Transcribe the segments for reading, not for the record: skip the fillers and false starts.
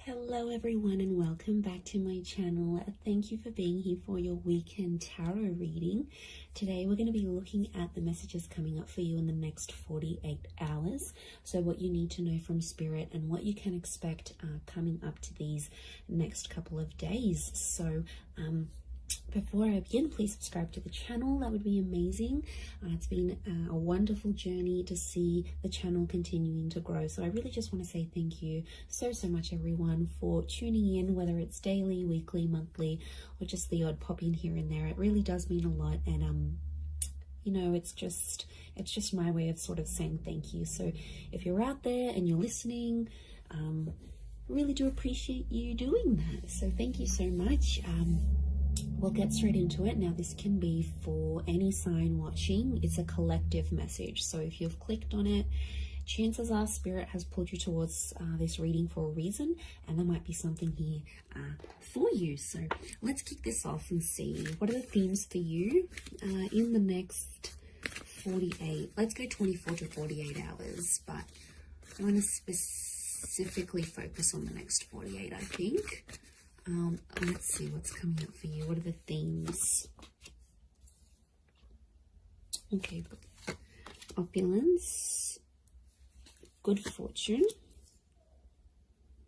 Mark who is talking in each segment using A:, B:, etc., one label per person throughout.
A: Hello everyone and welcome back to my channel. Thank you for being here for your weekend tarot reading. Today we're going to be looking at the messages coming up for you in the next 48 hours. So what you need to know from Spirit and what you can expect coming up to these next couple of days. So before I begin, please subscribe to the channel. That would be amazing. It's been a wonderful journey to see the channel continuing to grow. So I really just want to say thank you so much, everyone, for tuning in, whether it's daily, weekly, monthly, or just the odd pop in here and there. It really does mean a lot. And you know, it's just my way of sort of saying thank you. So if you're out there and you're listening, really do appreciate you doing that. So thank you so much. We'll get straight into it. Now, this can be for any sign watching. It's a collective message. So if you've clicked on it, chances are Spirit has pulled you towards this reading for a reason, and there might be something here for you. So let's kick this off and see what are the themes for you in the next 48. Let's go 24 to 48 hours, but I want to specifically focus on the next 48, I think. Let's see what's coming up for you. What are the themes? Okay, opulence, good fortune,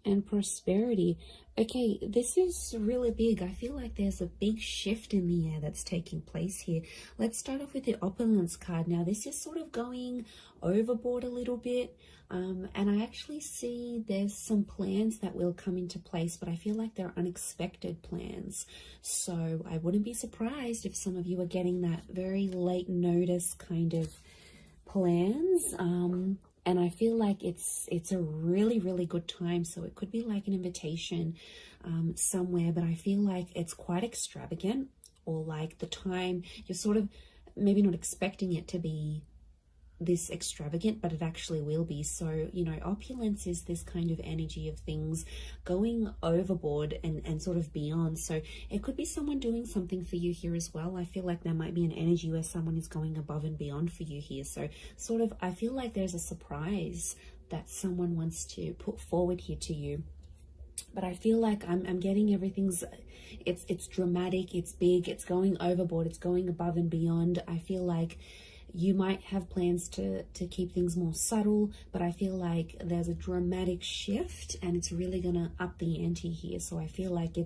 A: and prosperity. Okay, this is really big. I feel like there's a big shift in the air that's taking place here. Let's start off with the opulence card. Now, this is sort of going overboard a little bit. And I actually see there's some plans that will come into place, but I feel like they're unexpected plans. So I wouldn't be surprised if some of you are getting that very late notice kind of plans. And I feel like it's a really good time. So it could be like an invitation somewhere, but I feel like it's quite extravagant, or like the time you're sort of maybe not expecting it to be this extravagant, but it actually will be. So, you know, opulence is this kind of energy of things going overboard and sort of beyond. So it could be someone doing something for you here as well. I feel like there might be an energy where someone is going above and beyond for you here. So sort of, I feel like there's a surprise that someone wants to put forward here to you. But I feel like I'm getting everything's, it's dramatic, it's big, it's going overboard, it's going above and beyond. I feel like you might have plans to keep things more subtle, but I feel like there's a dramatic shift and it's really gonna up the ante here. So I feel like you're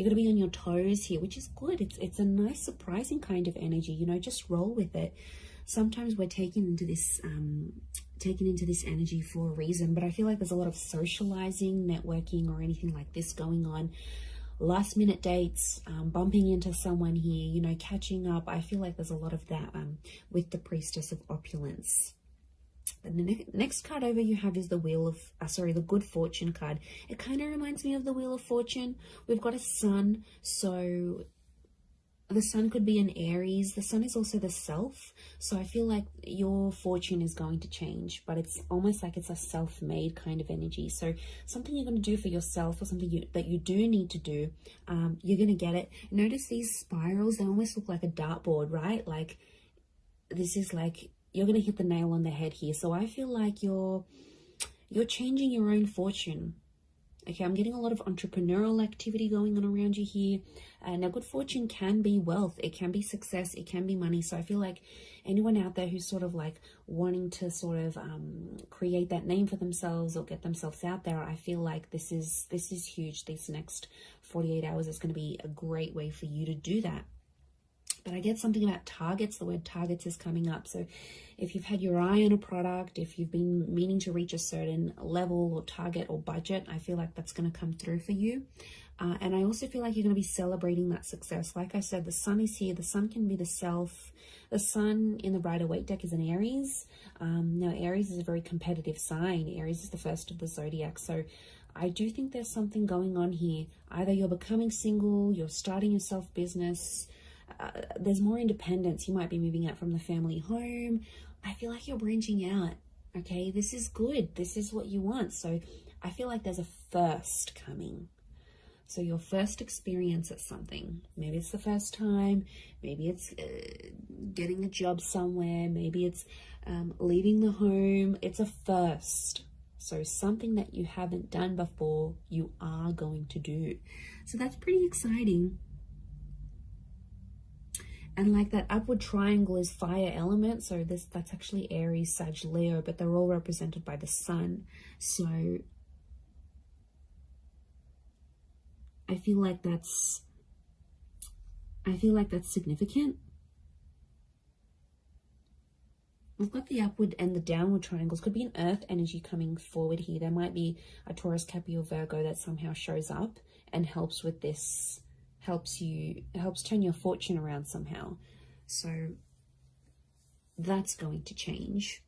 A: gonna be on your toes here, which is good. It's a nice, surprising kind of energy, you know, just roll with it. Sometimes we're taken into this energy for a reason, but I feel like there's a lot of socializing, networking, or anything like this going on. Last minute dates, bumping into someone here, you know, catching up. I feel like there's a lot of that with the Priestess of Opulence. And the next card over you have is the Wheel of, the Good Fortune card. It kind of reminds me of the Wheel of Fortune. We've got a sun, so the sun could be an Aries. The sun is also the self. So I feel like your fortune is going to change, but it's almost like it's a self-made kind of energy. So something you're going to do for yourself, or something that you do need to do, you're going to get it. Notice these spirals, they almost look like a dartboard, right? Like this is like, you're going to hit the nail on the head here. So I feel like you're changing your own fortune. Okay, I'm getting a lot of entrepreneurial activity going on around you here. Now, good fortune can be wealth. It can be success. It can be money. So I feel like anyone out there who's sort of like wanting to sort of create that name for themselves or get themselves out there, I feel like this is huge. These next 48 hours is going to be a great way for you to do that. But I get something about targets. The word targets is coming up. So if you've had your eye on a product, if you've been meaning to reach a certain level or target or budget, I feel like that's going to come through for you. And I also feel like you're going to be celebrating that success. Like I said, the sun is here. The sun can be the self. The sun in the Rider-Waite deck is an Aries. Now, Aries is a very competitive sign. Aries is the first of the zodiac. So I do think there's something going on here. Either you're becoming single, you're starting your self-business, there's more independence. You might be moving out from the family home. I feel like you're branching out. Okay, this is good. This is what you want. So I feel like there's a first coming. So your first experience at something. Maybe it's the first time. Maybe it's getting a job somewhere. Maybe it's leaving the home. It's a first. So something that you haven't done before, you are going to do. So that's pretty exciting. And like that upward triangle is fire element. So that's actually Aries, Sag, Leo, but they're all represented by the sun. So I feel like that's significant. We've got the upward and the downward triangles. Could be an earth energy coming forward here. There might be a Taurus, Capricorn, Virgo that somehow shows up and helps with this, helps turn your fortune around somehow. So that's going to change.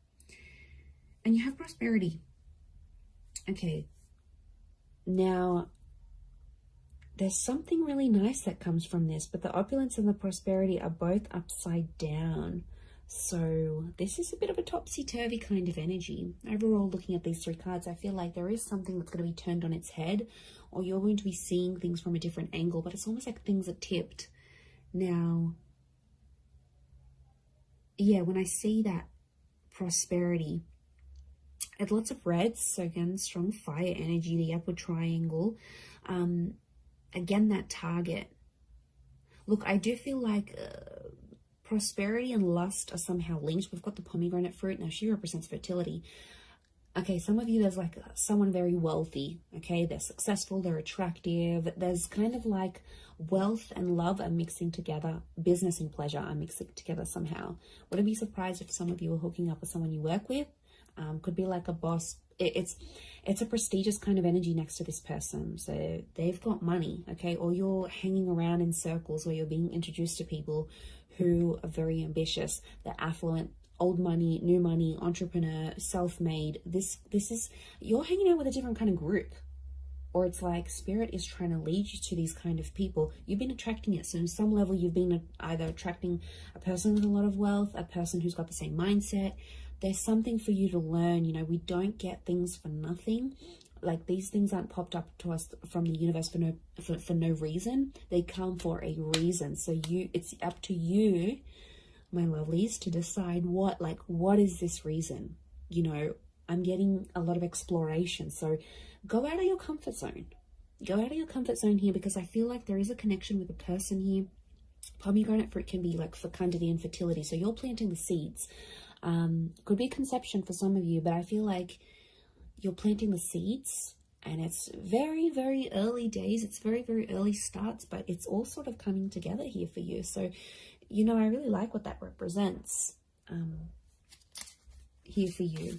A: And you have prosperity. Okay. Now, there's something really nice that comes from this, but the opulence and the prosperity are both upside down. So this is a bit of a topsy-turvy kind of energy. Overall, looking at these three cards, I feel like there is something that's going to be turned on its head, or you're going to be seeing things from a different angle, but it's almost like things are tipped. Now, yeah, when I see that prosperity, it's lots of reds. So again, strong fire energy, the upward triangle. Again, that target. Look, I do feel like prosperity and lust are somehow linked. We've got the pomegranate fruit. Now, she represents fertility. Okay, some of you, there's like someone very wealthy. Okay, they're successful, they're attractive. There's kind of like wealth and love are mixing together. Business and pleasure are mixing together somehow. Wouldn't be surprised if some of you are hooking up with someone you work with. Could be like a boss. It's a prestigious kind of energy next to this person. So they've got money, okay? Or you're hanging around in circles where you're being introduced to people who are very ambitious. They're affluent, old money, new money, entrepreneur, self-made. This is, you're hanging out with a different kind of group. Or it's like spirit is trying to lead you to these kind of people. You've been attracting it. So on some level, you've been either attracting a person with a lot of wealth, a person who's got the same mindset. There's something for you to learn. You know, we don't get things for nothing. Like, these things aren't popped up to us from the universe for no reason. They come for a reason. So it's up to you, my lovelies, to decide what is this reason? You know, I'm getting a lot of exploration. So go out of your comfort zone. Go out of your comfort zone here, because I feel like there is a connection with a person here. Pomegranate fruit can be like fecundity and fertility. So you're planting the seeds. Could be conception for some of you, but I feel like you're planting the seeds, and it's very, very early days. It's very, very early starts, but it's all sort of coming together here for you. So, you know, I really like what that represents here for you.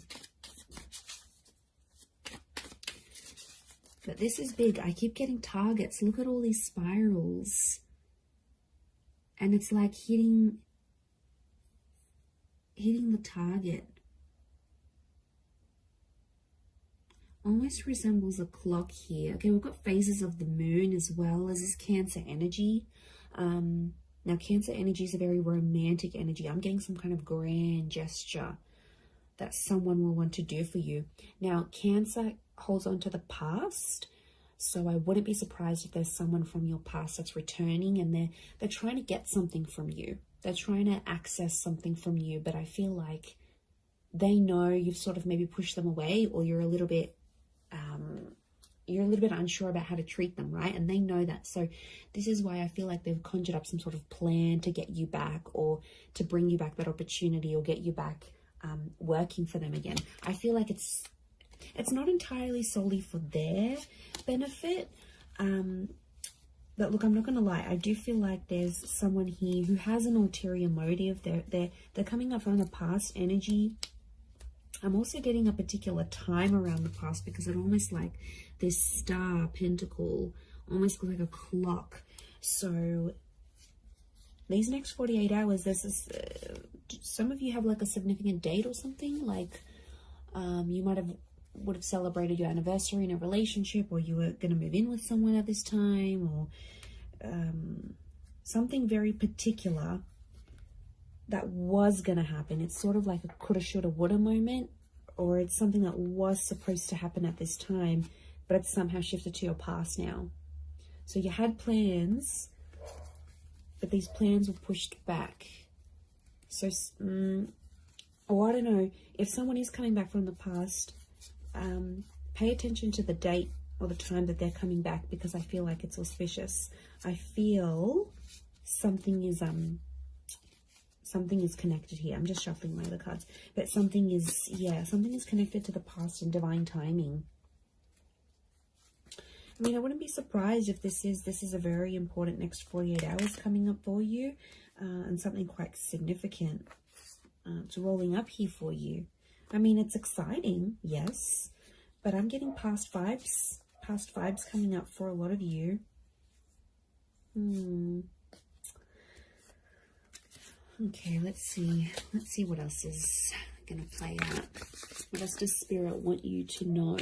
A: But this is big. I keep getting targets. Look at all these spirals. And it's like hitting the target. Almost resembles a clock here. Okay, we've got phases of the moon as well as this Cancer energy. Now, Cancer energy is a very romantic energy. I'm getting some kind of grand gesture that someone will want to do for you. Now, Cancer holds on to the past. So I wouldn't be surprised if there's someone from your past that's returning, and they're trying to get something from you. They're trying to access something from you, but I feel like they know you've sort of maybe pushed them away, or you're a little bit unsure about how to treat them, right? And they know that. So this is why I feel like they've conjured up some sort of plan to get you back, or to bring you back that opportunity, or get you back working for them again. I feel like it's not entirely solely for their benefit. But look, I'm not going to lie. I do feel like there's someone here who has an ulterior motive. They're coming up from the past energy. I'm also getting a particular time around the past, because it almost like this star pentacle, almost like a clock. So these next 48 hours, there's this, some of you have like a significant date or something. Like you would have celebrated your anniversary in a relationship, or you were going to move in with someone at this time, or something very particular that was going to happen. It's sort of like a coulda, shoulda, woulda moment, or it's something that was supposed to happen at this time, but it's somehow shifted to your past now. So you had plans, but these plans were pushed back. So, I don't know, if someone is coming back from the past, Pay attention to the date or the time that they're coming back, because I feel like it's auspicious. I feel something is connected here. I'm just shuffling my other cards, but something is, yeah, something is connected to the past and divine timing. I mean, I wouldn't be surprised if this is a very important next 48 hours coming up for you, and something quite significant it's rolling up here for you. I mean, it's exciting, yes, but I'm getting past vibes coming up for a lot of you. Okay, let's see what else is gonna play out. What else does Spirit want you to know?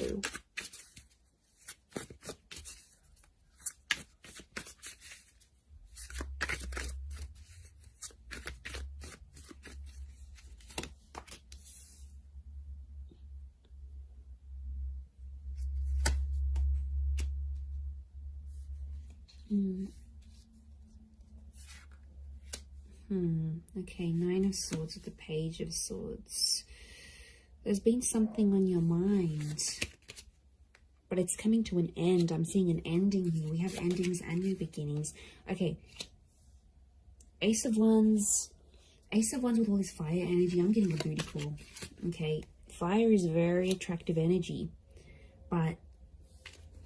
A: Okay, Nine of Swords with the Page of Swords. There's been something on your mind, but it's coming to an end. I'm seeing an ending here. We have endings and new beginnings. Okay, Ace of Wands with all this fire energy. I'm getting a booty call. Okay, fire is very attractive energy, but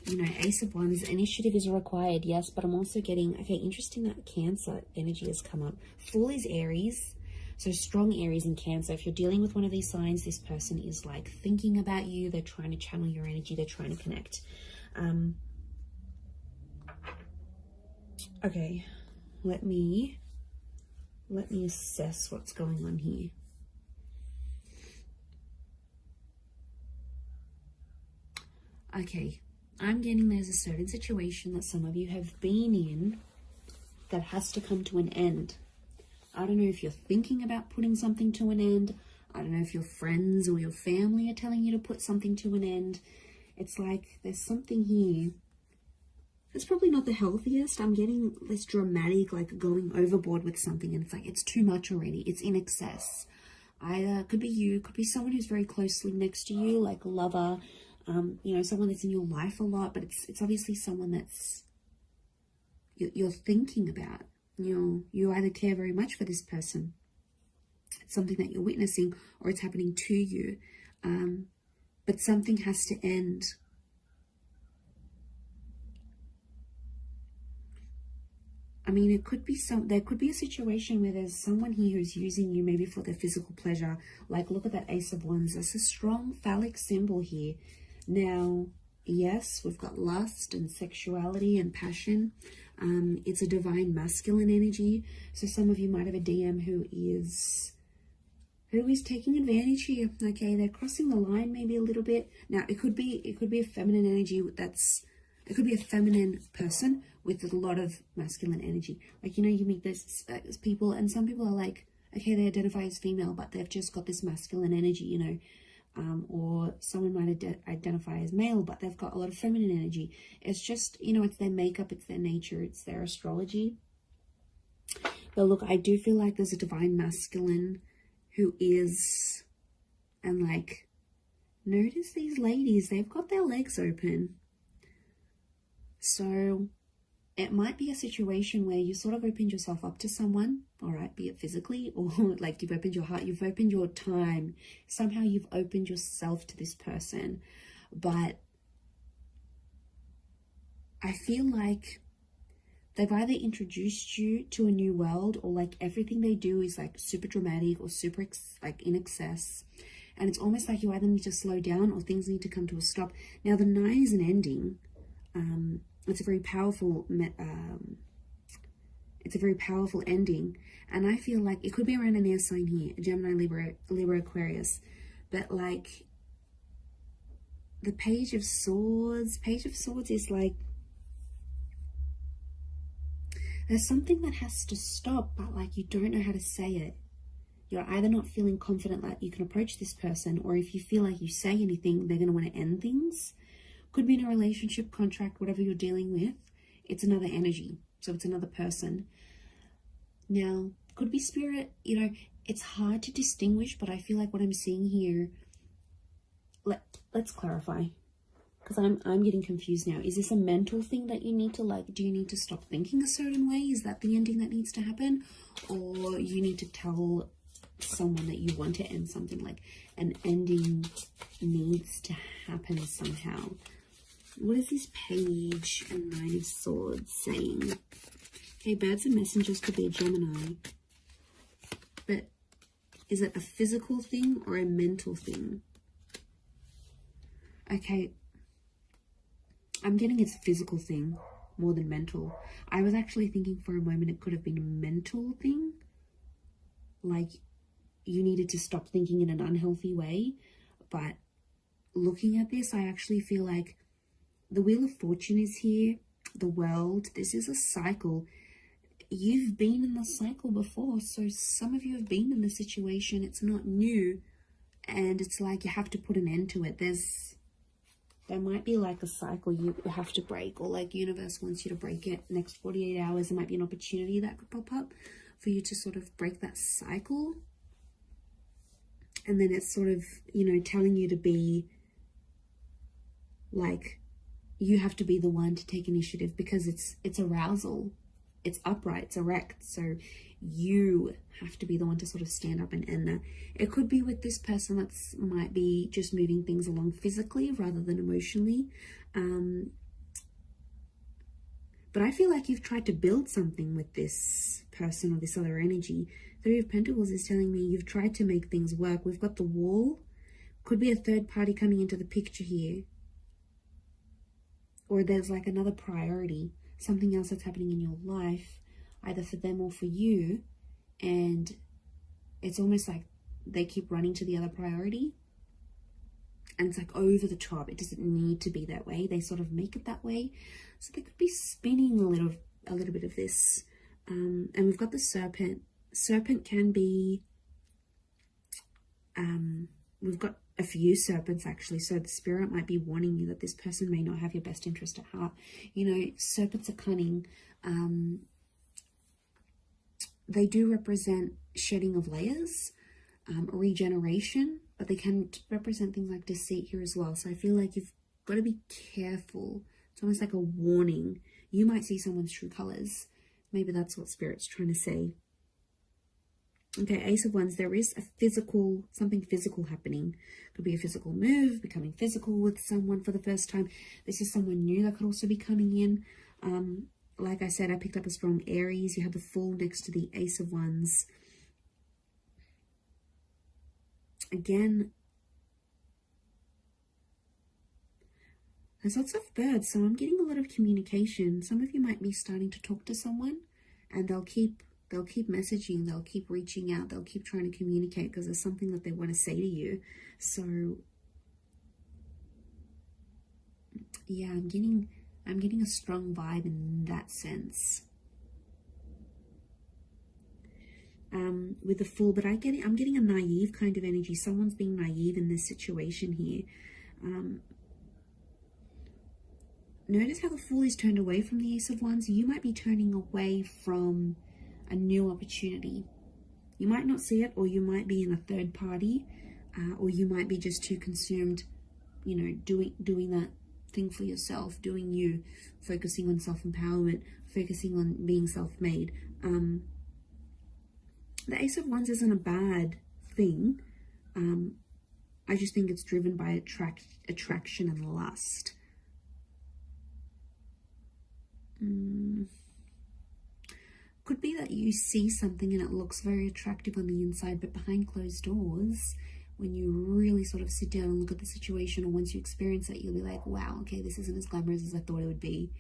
A: you know, Ace of Wands, initiative is required, yes, but I'm also getting, okay, interesting that Cancer energy has come up. Fool is Aries, so strong Aries and Cancer. If you're dealing with one of these signs, this person is like thinking about you. They're trying to channel your energy. They're trying to connect. Okay, let me assess what's going on here. Okay. I'm getting there's a certain situation that some of you have been in that has to come to an end. I don't know if you're thinking about putting something to an end. I don't know if your friends or your family are telling you to put something to an end. It's like there's something here. It's probably not the healthiest. I'm getting this dramatic, like going overboard with something, and it's like it's too much already. It's in excess. Either could be you, could be someone who's very closely next to you, like a lover. You know, someone that's in your life a lot, but it's obviously someone that's you're thinking about. You either care very much for this person, it's something that you're witnessing, or it's happening to you, but something has to end. I mean, it could be there could be a situation where there's someone here who's using you maybe for their physical pleasure. Like, look at that Ace of Wands. There's a strong phallic symbol here. Now, yes, we've got lust and sexuality and passion. It's a divine masculine energy. So some of you might have a DM who is taking advantage here. Okay, they're crossing the line maybe a little bit. Now, it could be a feminine energy it could be a feminine person with a lot of masculine energy. Like, you know, you meet those people, and some people are like, okay, they identify as female, but they've just got this masculine energy, you know. Or someone might identify as male, but they've got a lot of feminine energy. It's just, you know, it's their makeup, it's their nature, it's their astrology. But look, I do feel like there's a divine masculine who is, and like, notice these ladies, they've got their legs open. So it might be a situation where you sort of opened yourself up to someone, all right, be it physically or like you've opened your heart, you've opened your time, somehow you've opened yourself to this person. But I feel like they've either introduced you to a new world, or like everything they do is like super dramatic or super like in excess. And it's almost like you either need to slow down or things need to come to a stop. Now, the 9 is an ending. It's a very powerful ending, and I feel like it could be around an air sign here, Gemini, Libra, Aquarius, but like the Page of Swords is like there's something that has to stop, but like you don't know how to say it. You're either not feeling confident that you can approach this person, or if you feel like you say anything, they're going to want to end things. Could be in a relationship, contract, whatever you're dealing with. It's another energy. So it's another person. Now, could be spirit. You know, it's hard to distinguish, but I feel like what I'm seeing here, let's clarify, because I'm getting confused now. Is this a mental thing that you need to, like, do you need to stop thinking a certain way? Is that the ending that needs to happen? Or you need to tell someone that you want to end something, like an ending needs to happen somehow? What is this Page and Nine of Swords saying? Okay, birds and messengers could be a Gemini. But is it a physical thing or a mental thing? Okay, I'm getting it's a physical thing more than mental. I was actually thinking for a moment it could have been a mental thing. Like you needed to stop thinking in an unhealthy way. But looking at this, I actually feel like the Wheel of Fortune is here. The World. This is a cycle. You've been in the cycle before. So some of you have been in the situation. It's not new. And it's like you have to put an end to it. There might be like a cycle you have to break, or like universe wants you to break it. Next 48 hours, there might be an opportunity that could pop up for you to sort of break that cycle. And then it's sort of, you know, telling you to be like, you have to be the one to take initiative, because it's arousal, it's upright, it's erect. So you have to be the one to sort of stand up and end that. It could be with this person that's might be just moving things along physically rather than emotionally. But I feel like you've tried to build something with this person or this other energy. Three of Pentacles is telling me you've tried to make things work. We've got the Wall. Could be a third party coming into the picture here. Or there's like another priority, something else that's happening in your life, either for them or for you. And it's almost like they keep running to the other priority. And it's like over the top. It doesn't need to be that way. They sort of make it that way. So they could be spinning a little bit of this. And we've got the Serpent. Serpent can be, we've got a few serpents actually, so the spirit might be warning you that this person may not have your best interest at heart. You know, serpents are cunning. They do represent shedding of layers, regeneration, but they can represent things like deceit here as well. So I feel like you've got to be careful. It's almost like a warning. You might see someone's true colors. Maybe that's what spirit's trying to say. Okay, Ace of Wands, there is a physical, something physical happening. Could be a physical move, becoming physical with someone for the first time. This is someone new that could also be coming in. Like I said, I picked up a strong Aries. You have the Fool next to the Ace of Wands. Again, there's lots of birds, so I'm getting a lot of communication. Some of you might be starting to talk to someone, and they'll keep messaging, they'll keep reaching out, they'll keep trying to communicate because there's something that they want to say to you. So yeah, I'm getting a strong vibe in that sense. With the Fool, but I'm getting a naive kind of energy. Someone's being naive in this situation here. Notice how the Fool is turned away from the Ace of Wands. You might be turning away from a new opportunity. You might not see it, or you might be in a third party, or you might be just too consumed, you know, doing that thing for yourself, doing you, focusing on self-empowerment, focusing on being self-made. The Ace of Wands isn't a bad thing. I just think it's driven by attraction and lust. Could be that you see something and it looks very attractive on the inside, but behind closed doors, when you really sort of sit down and look at the situation, or once you experience it, you'll be like, wow, okay, this isn't as glamorous as I thought it would be.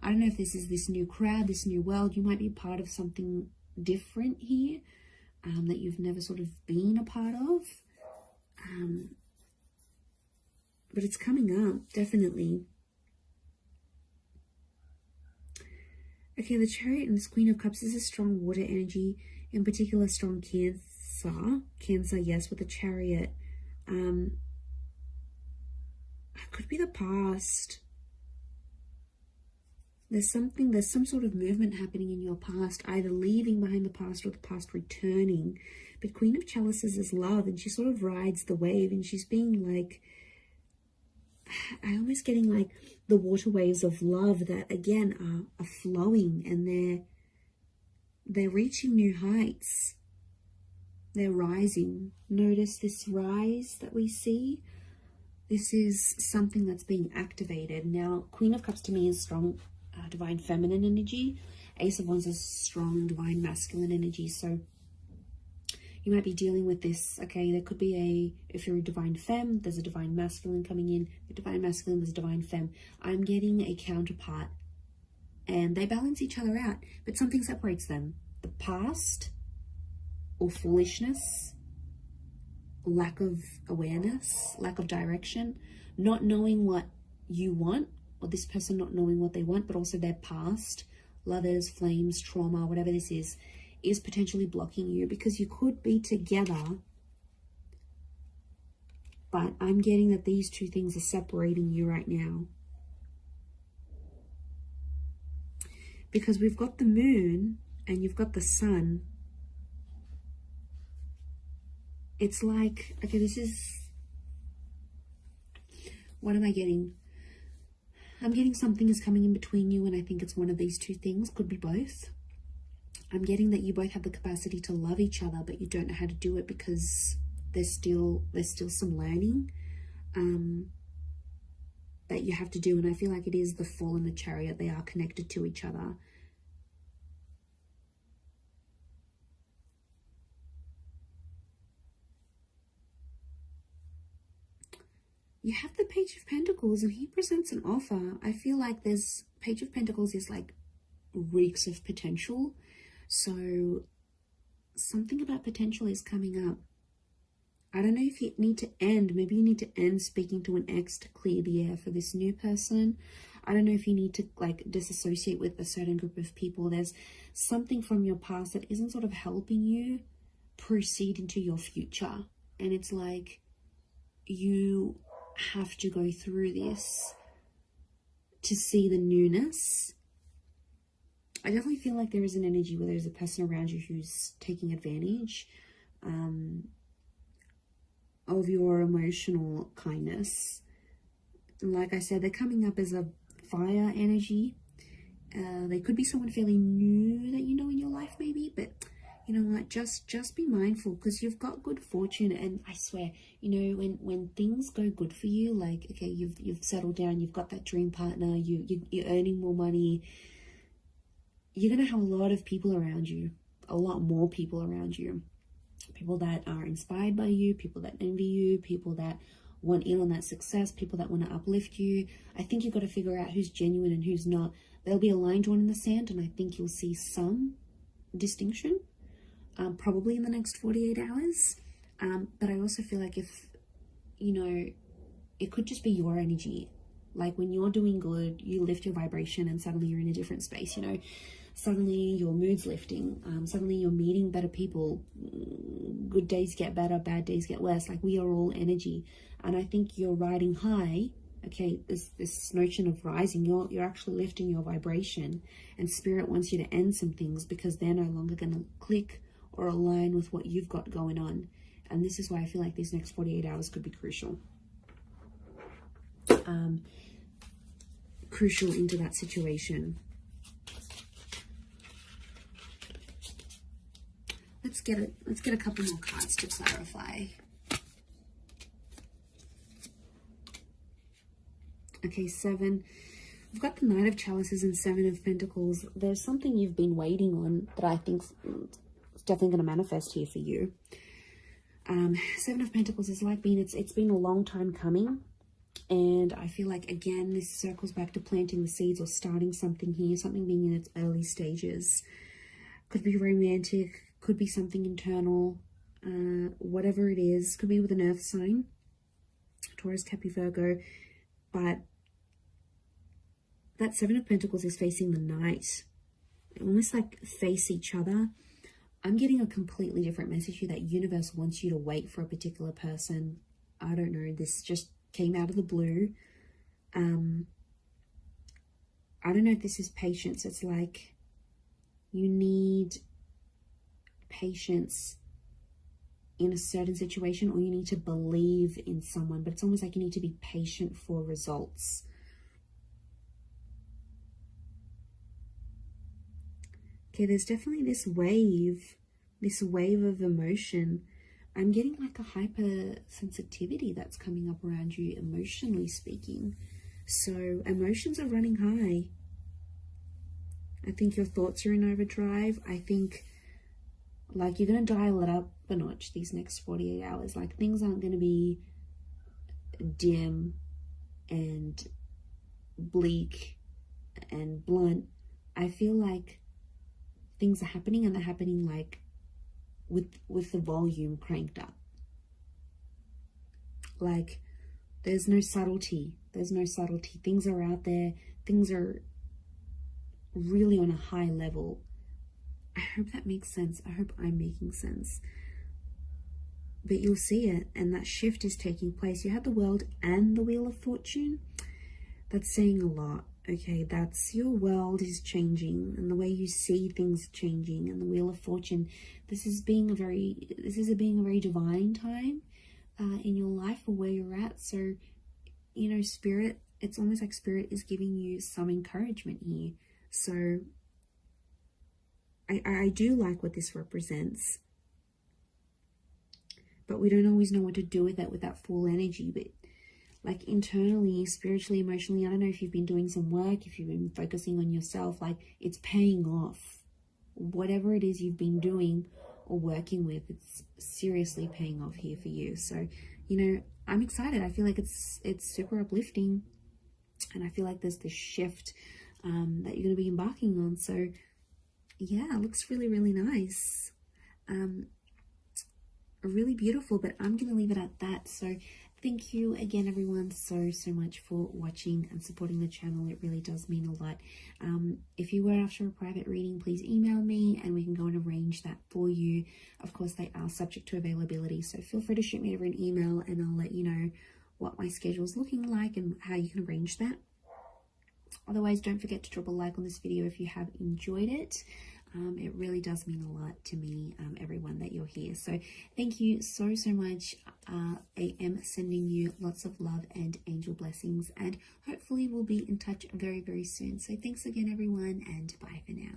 A: I don't know if this is this new crowd, this new world. You might be part of something different here, that you've never sort of been a part of. But it's coming up, definitely. Okay, the Chariot and this Queen of Cups is a strong water energy, in particular strong Cancer. Cancer, yes, with the Chariot. It could be the past. There's some sort of movement happening in your past, either leaving behind the past or the past returning. But Queen of Chalices is love, and she sort of rides the wave, and she's being like, I'm almost getting like the water waves of love that again are flowing, and they're reaching new heights. They're rising. Notice this rise that we see. This is something that's being activated. Now, Queen of Cups to me is strong divine feminine energy. Ace of Wands is strong divine masculine energy. So you might be dealing with this, okay? There could be if you're a divine femme, there's a divine masculine coming in. A divine masculine, there's a divine femme. I'm getting a counterpart, and they balance each other out, but something separates them. The past, or foolishness, lack of awareness, lack of direction, not knowing what you want, or this person not knowing what they want, but also their past, lovers, flames, trauma, whatever this is potentially blocking you, because you could be together, but I'm getting that these two things are separating you right now. Because we've got the moon and you've got the sun. It's like, okay, this is, what am I getting? I'm getting something is coming in between you, and I think it's one of these two things, could be both. I'm getting that you both have the capacity to love each other, but you don't know how to do it because there's still some learning that you have to do. And I feel like it is the Fool and the Chariot. They are connected to each other. You have the Page of Pentacles, and he presents an offer. I feel like there's Page of Pentacles is like reeks of potential. So something about potential is coming up. I don't know if you need to end. Maybe you need to end speaking to an ex to clear the air for this new person. I don't know if you need to like disassociate with a certain group of people. There's something from your past that isn't sort of helping you proceed into your future. And it's like you have to go through this to see the newness. I definitely feel like there is an energy where there's a person around you who's taking advantage of your emotional kindness. And like I said, they're coming up as a fire energy. They could be someone fairly new that you know in your life maybe, but you know what, just be mindful, because you've got good fortune. And I swear, you know, when things go good for you, like, okay, you've settled down, you've got that dream partner, you're earning more money, you're going to have a lot of people around you, a lot more people around you, people that are inspired by you, people that envy you, people that want in on that success, people that want to uplift you. I think you've got to figure out who's genuine and who's not. There'll be a line drawn in the sand, and I think you'll see some distinction, probably in the next 48 hours. But I also feel like if, you know, it could just be your energy. Like when you're doing good, you lift your vibration and suddenly you're in a different space, you know. Suddenly your mood's lifting. Suddenly you're meeting better people. Good days get better, bad days get worse. Like we are all energy. And I think you're riding high. Okay, this notion of rising, you're actually lifting your vibration. And Spirit wants you to end some things because they're no longer going to click or align with what you've got going on. And this is why I feel like these next 48 hours could be crucial. Crucial into that situation. Let's get a couple more cards to clarify. Okay, 7. We've got the Knight of Chalices and 7 of Pentacles. There's something you've been waiting on that I think is definitely going to manifest here for you. 7 of Pentacles is like it's been a long time coming. And I feel like, again, this circles back to planting the seeds or starting something here, something being in its early stages. Could be romantic, could be something internal, whatever it is. Could be with an earth sign, Taurus, Capricorn, Virgo. But that 7 of Pentacles is facing the Knight. They almost like face each other. I'm getting a completely different message here, that universe wants you to wait for a particular person. I don't know, this just came out of the blue. I don't know if this is patience. It's like you need patience in a certain situation, or you need to believe in someone, but it's almost like you need to be patient for results. Okay, there's definitely this wave of emotion. I'm getting like a hypersensitivity that's coming up around you, emotionally speaking. So emotions are running high. I think your thoughts are in overdrive. I think like you're going to dial it up a notch these next 48 hours. Like things aren't going to be dim and bleak and blunt. I feel like things are happening, and they're happening like with the volume cranked up. Like there's no subtlety. Things are out there. Things are really on a high level. I hope that makes sense. I hope I'm making sense. But you'll see it, and that shift is taking place. You have the World and the Wheel of Fortune. That's saying a lot. Okay, that's your world is changing, and the way you see things changing. And the Wheel of Fortune, this is being a very divine time in your life, or where you're at. So, you know, Spirit, it's almost like Spirit is giving you some encouragement here. So I do like what this represents, but we don't always know what to do with that full energy. But like internally, spiritually, emotionally, I don't know if you've been doing some work, if you've been focusing on yourself, like it's paying off. Whatever it is you've been doing or working with, it's seriously paying off here for you. So, you know, I'm excited. I feel like it's super uplifting, and I feel like there's this shift that you're going to be embarking on. So yeah, it looks really, really nice. Really beautiful, but I'm going to leave it at that. So thank you again, everyone, so much for watching and supporting the channel. It really does mean a lot. If you were after a private reading, please email me and we can go and arrange that for you. Of course, they are subject to availability, so feel free to shoot me over an email and I'll let you know what my schedule is looking like and how you can arrange that. Otherwise, don't forget to drop a like on this video if you have enjoyed it. It really does mean a lot to me, everyone, that you're here. So thank you so much. I am sending you lots of love and angel blessings, and hopefully we'll be in touch very, very soon. So thanks again, everyone, and bye for now.